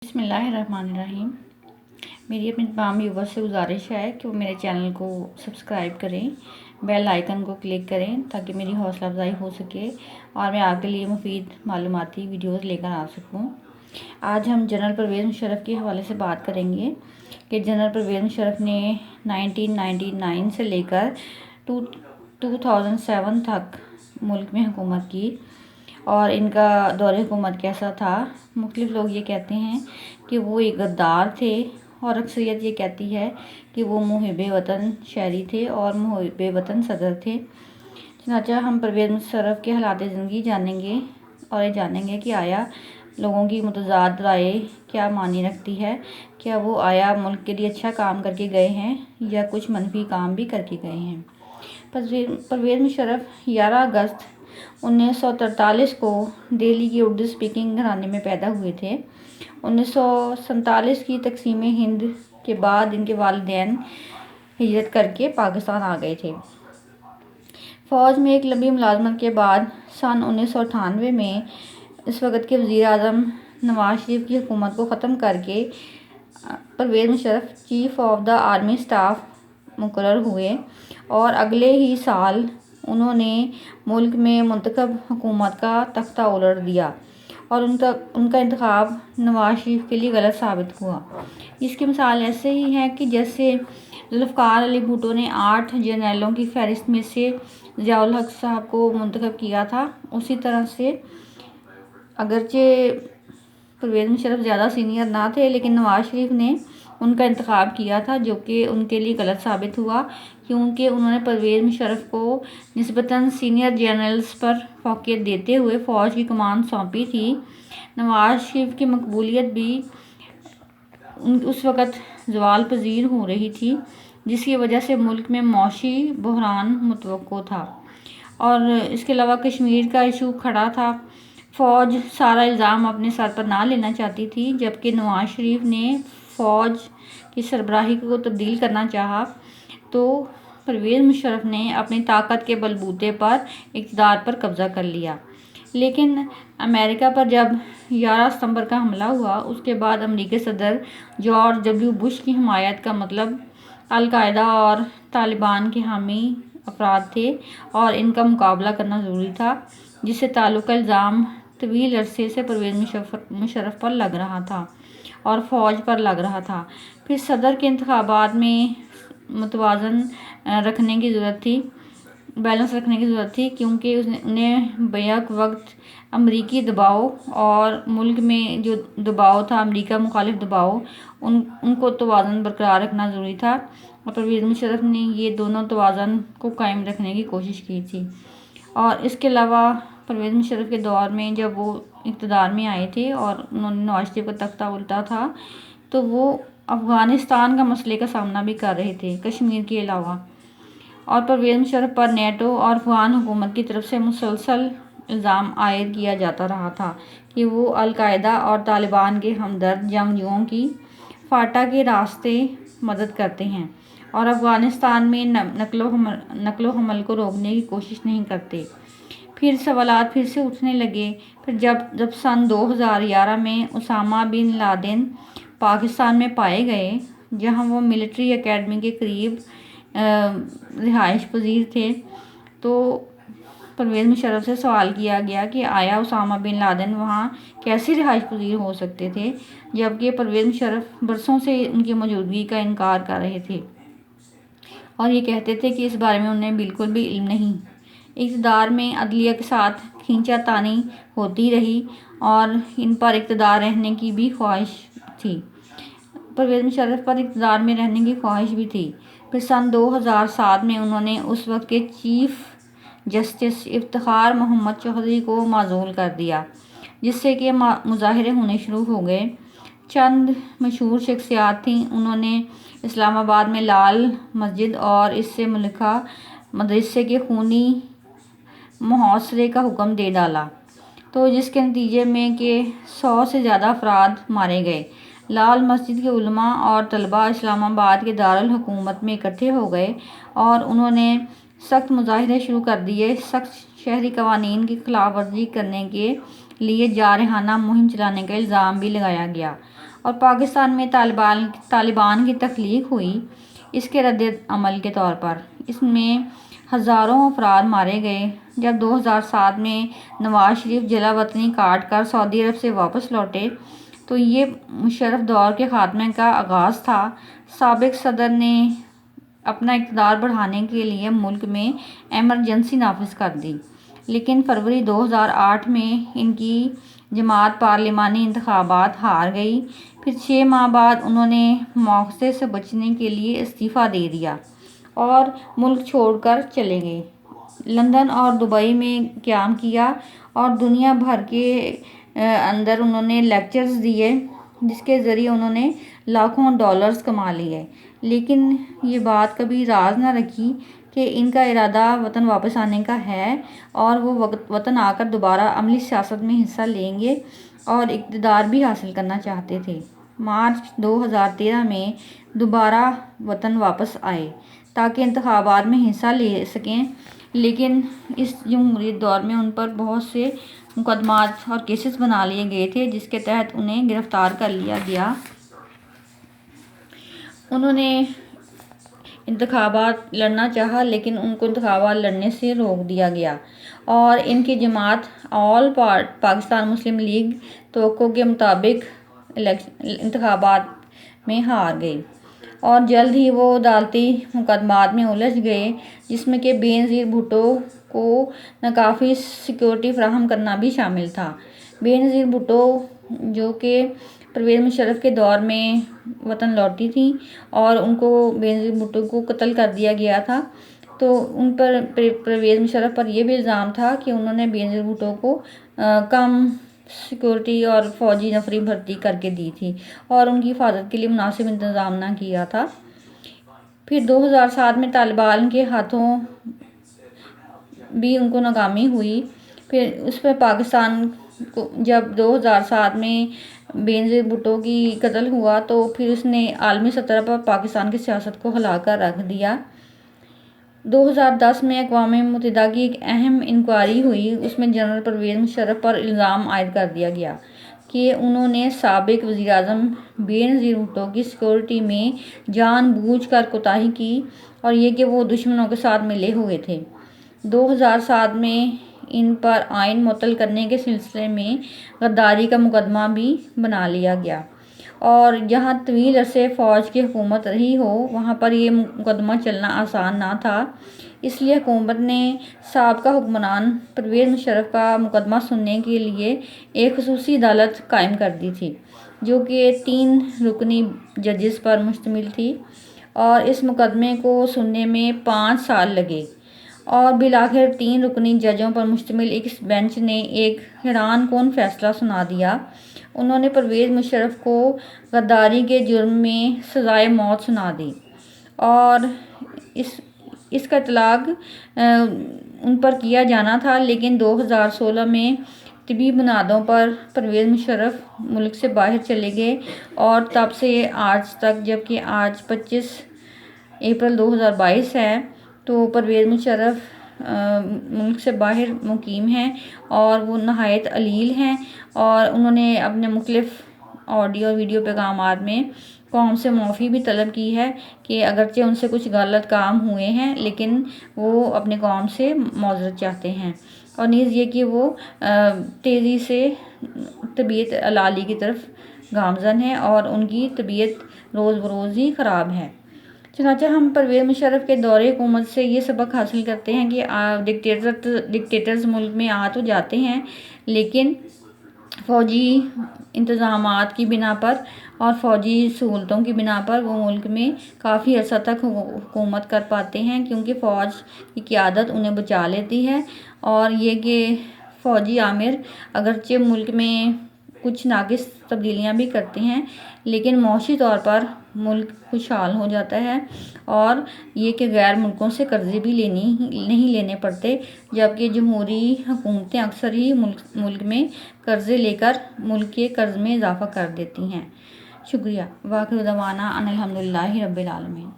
بسم اللہ الرحمن الرحیم۔ میری اپنے تمام ویورز سے گزارش ہے کہ وہ میرے چینل کو سبسکرائب کریں، بیل آئیکن کو کلک کریں تاکہ میری حوصلہ افزائی ہو سکے اور میں آپ کے لیے مفید معلوماتی ویڈیوز لے کر آ سکوں۔ آج ہم جنرل پرویز مشرف کے حوالے سے بات کریں گے کہ جنرل پرویز مشرف نے 1999 سے لے کر 2007 تک ملک میں حکومت کی اور ان کا دور حکومت کیسا تھا۔ مختلف لوگ یہ کہتے ہیں کہ وہ ایک غدار تھے اور اکثریت یہ کہتی ہے کہ وہ محب وطن شہری تھے اور محب وطن صدر تھے۔ چنانچہ ہم پرویز مشرف کے حالات زندگی جانیں گے اور یہ جانیں گے کہ آیا لوگوں کی متضاد رائے کیا معنی رکھتی ہے، کیا وہ آیا ملک کے لیے اچھا کام کر کے گئے ہیں یا کچھ منفی کام بھی کر کے گئے ہیں۔ پرویز مشرف 11 اگست 1943 کو دہلی کی اردو اسپیکنگ گھرانے میں پیدا ہوئے تھے۔ 1947 کی تقسیم ہند کے بعد ان کے والدین ہجرت کر کے پاکستان آ گئے تھے۔ فوج میں ایک لمبی ملازمت کے بعد سن 1998 میں اس وقت کے وزیر اعظم نواز شریف کی حکومت کو ختم کر کے Pervez Musharraf chief of the army staff مقرر ہوئے اور اگلے ہی سال انہوں نے ملک میں منتخب حکومت کا تختہ الٹ دیا اور ان کا انتخاب نواز شریف کے لیے غلط ثابت ہوا۔ اس کی مثال ایسے ہی ہے کہ جیسے ذوالفقار علی بھٹو نے 8 جرنیلوں کی فہرست میں سے ضیاء الحق صاحب کو منتخب کیا تھا، اسی طرح سے اگرچہ پرویز مشرف زیادہ سینئر نہ تھے لیکن نواز شریف نے ان کا انتخاب کیا تھا جو کہ ان کے لیے غلط ثابت ہوا، کیونکہ انہوں نے پرویز مشرف کو نسبتاً سینئر جنرلز پر فوقیت دیتے ہوئے فوج کی کمان سونپی تھی۔ نواز شریف کی مقبولیت بھی اس وقت زوال پذیر ہو رہی تھی، جس کی وجہ سے ملک میں معاشی بحران متوقع تھا اور اس کے علاوہ کشمیر کا ایشو کھڑا تھا۔ فوج سارا الزام اپنے سر پر نہ لینا چاہتی تھی، جبکہ نواز شریف نے فوج کی سربراہی کو تبدیل کرنا چاہا تو پرویز مشرف نے اپنی طاقت کے بل بوتے پر اقتدار پر قبضہ کر لیا۔ لیکن امریکہ پر جب 11 ستمبر کا حملہ ہوا، اس کے بعد امریکی صدر جارج ڈبلیو بش کی حمایت کا مطلب القاعدہ اور طالبان کے حامی افراد تھے اور ان کا مقابلہ کرنا ضروری تھا، جس سے تعلق کا الزام طویل عرصے سے پرویز مشرف پر لگ رہا تھا اور فوج پر لگ رہا تھا۔ پھر صدر کے انتخابات میں متوازن رکھنے کی ضرورت تھی کیونکہ انہیں بیک وقت امریکی دباؤ اور ملک میں جو دباؤ تھا، امریکہ مخالف دباؤ، ان کو توازن برقرار رکھنا ضروری تھا اور پرویز مشرف نے یہ دونوں توازن کو قائم رکھنے کی کوشش کی تھی۔ اور اس کے علاوہ پرویز مشرف کے دور میں جب وہ اقتدار میں آئے تھے اور انہوں نے نواز شریف کا تختہ الٹا تھا تو وہ افغانستان کا مسئلے کا سامنا بھی کر رہے تھے، کشمیر کے علاوہ، اور پرویز مشرف پر نیٹو اور افغان حکومت کی طرف سے مسلسل الزام عائد کیا جاتا رہا تھا کہ وہ القاعدہ اور طالبان کے ہمدرد جنگجوؤں کی فاٹا کے راستے مدد کرتے ہیں اور افغانستان میں نقل و حمل کو روکنے کی کوشش نہیں کرتے۔ پھر سوالات پھر سے اٹھنے لگے۔ پھر جب سن 2011 میں اسامہ بن لادن پاکستان میں پائے گئے، جہاں وہ ملٹری اکیڈمی کے قریب رہائش پذیر تھے، تو پرویز مشرف سے سوال کیا گیا کہ آیا اسامہ بن لادن وہاں کیسے رہائش پذیر ہو سکتے تھے، جبکہ پرویز مشرف برسوں سے ان کی موجودگی کا انکار کر رہے تھے اور یہ کہتے تھے کہ اس بارے میں انہیں بالکل بھی علم نہیں۔ اقتدار میں عدلیہ کے ساتھ کھینچا تانی ہوتی رہی اور ان پر اقتدار رہنے کی بھی خواہش تھی، پرویز مشرف پر اقتدار میں رہنے کی خواہش بھی تھی۔ پھر سن 2007 میں انہوں نے اس وقت کے چیف جسٹس افتخار محمد چودھری کو معزول کر دیا، جس سے کہ مظاہرے ہونے شروع ہو گئے۔ چند مشہور شخصیات تھیں۔ انہوں نے اسلام آباد میں لال مسجد اور اس سے ملحقہ مدرسے کے خونی محاصرے کا حکم دے ڈالا، تو جس کے نتیجے میں کہ 100 سے زیادہ افراد مارے گئے۔ لال مسجد کے علماء اور طلباء اسلام آباد کے دارالحکومت میں اکٹھے ہو گئے اور انہوں نے سخت مظاہرے شروع کر دیے۔ سخت شہری قوانین کی خلاف ورزی کرنے کے لیے جارحانہ مہم چلانے کا الزام بھی لگایا گیا اور پاکستان میں طالبان کی تخلیق ہوئی، اس کے رد عمل کے طور پر اس میں ہزاروں افراد مارے گئے۔ جب 2007 میں نواز شریف جلا وطنی کاٹ کر سعودی عرب سے واپس لوٹے تو یہ مشرف دور کے خاتمے کا آغاز تھا۔ سابق صدر نے اپنا اقتدار بڑھانے کے لیے ملک میں ایمرجنسی نافذ کر دی، لیکن فروری 2008 میں ان کی جماعت پارلیمانی انتخابات ہار گئی۔ پھر 6 ماہ بعد انہوں نے مواخذے سے بچنے کے لیے استعفیٰ دے دیا اور ملک چھوڑ کر چلے گئے۔ لندن اور دبئی میں قیام کیا اور دنیا بھر کے اندر انہوں نے لیکچرز دیے، جس کے ذریعے انہوں نے لاکھوں ڈالرز کما لیے، لیکن یہ بات کبھی راز نہ رکھی کہ ان کا ارادہ وطن واپس آنے کا ہے اور وہ وطن آ کر دوبارہ عملی سیاست میں حصہ لیں گے اور اقتدار بھی حاصل کرنا چاہتے تھے۔ مارچ 2013 میں دوبارہ وطن واپس آئے تاکہ انتخابات میں حصہ لے سکیں، لیکن اس جمہوریت دور میں ان پر بہت سے مقدمات اور کیسز بنا لیے گئے تھے، جس کے تحت انہیں گرفتار کر لیا گیا۔ انہوں نے انتخابات لڑنا چاہا، لیکن ان کو انتخابات لڑنے سے روک دیا گیا اور ان کی جماعت آل پاکستان مسلم لیگ توقع کے مطابق انتخابات میں ہار گئی اور جلد ہی وہ عدالتی مقدمات میں الجھ گئے، جس میں کہ بےنظیر بھٹو کو ناکافی سیکورٹی فراہم کرنا بھی شامل تھا۔ بےنظیر بھٹو جو کہ پرویز مشرف کے دور میں وطن لوٹی تھیں اور ان کو بےنظیر بھٹو کو قتل کر دیا گیا تھا، تو ان پر پرویز مشرف پر یہ بھی الزام تھا کہ انہوں نے بےنظیر بھٹو کو کم سیکورٹی اور فوجی نفری بھرتی کر کے دی تھی اور ان کی حفاظت کے لیے مناسب انتظام نہ کیا تھا۔ پھر 2007 میں طالبان کے ہاتھوں بھی ان کو ناکامی ہوئی۔ پھر اس پہ پاکستان کو جب 2007 میں بےنظیر بھٹو کی قتل ہوا تو پھر اس نے عالمی سطح پر پاکستان کی سیاست کو ہلا کر رکھ دیا۔ 2010 میں اقوام متحدہ کی ایک اہم انکوائری ہوئی، اس میں جنرل پرویز مشرف پر الزام عائد کر دیا گیا کہ انہوں نے سابق وزیر اعظم بےنظیر بھٹو کی سیکورٹی میں جان بوجھ کر کوتاہی کی اور یہ کہ وہ دشمنوں کے ساتھ ملے ہوئے تھے۔ 2007 میں ان پر آئین معطل کرنے کے سلسلے میں غداری کا مقدمہ بھی بنا لیا گیا اور جہاں طویل عرصے فوج کی حکومت رہی ہو وہاں پر یہ مقدمہ چلنا آسان نہ تھا، اس لیے حکومت نے سابقہ حکمران پرویز مشرف کا مقدمہ سننے کے لیے ایک خصوصی عدالت قائم کر دی تھی، جو کہ 3 رکنی ججز پر مشتمل تھی اور اس مقدمے کو سننے میں 5 سال لگے اور بالآخر 3 رکنی ججوں پر مشتمل ایک بینچ نے ایک حیران کن فیصلہ سنا دیا۔ انہوں نے پرویز مشرف کو غداری کے جرم میں سزائے موت سنا دی اور اس کا اطلاق ان پر کیا جانا تھا، لیکن 2016 میں طبی بنیادوں پر پرویز مشرف ملک سے باہر چلے گئے اور تب سے آج تک، جبکہ آج 25 اپریل 2022 ہے، تو پرویز مشرف ملک سے باہر مقیم ہیں اور وہ نہایت علیل ہیں اور انہوں نے اپنے مختلف آڈیو اور ویڈیو پیغامات میں قوم سے معافی بھی طلب کی ہے کہ اگرچہ ان سے کچھ غلط کام ہوئے ہیں لیکن وہ اپنے قوم سے معذرت چاہتے ہیں، اور نیز یہ کہ وہ تیزی سے طبیعت علالی کی طرف گامزن ہے اور ان کی طبیعت روز بروز ہی خراب ہے۔ چنانچہ ہم پرویز مشرف کے دور حکومت سے یہ سبق حاصل کرتے ہیں کہ ڈکٹیٹرز ملک میں آ تو جاتے ہیں لیکن فوجی انتظامات کی بنا پر اور فوجی سہولتوں کی بنا پر وہ ملک میں کافی عرصہ تک حکومت کر پاتے ہیں، کیونکہ فوج کی قیادت انہیں بچا لیتی ہے اور یہ کہ فوجی آمر اگرچہ ملک میں کچھ ناقص تبدیلیاں بھی کرتے ہیں لیکن معاشی طور پر ملک خوشحال ہو جاتا ہے، اور یہ کہ غیر ملکوں سے قرضے بھی نہیں لینے پڑتے، جبکہ جمہوری حکومتیں اکثر ہی ملک میں قرضے لے کر ملک کے قرض میں اضافہ کر دیتی ہیں۔ شکریہ۔ وآخر دعوانا ان الحمدللہ رب العالمین۔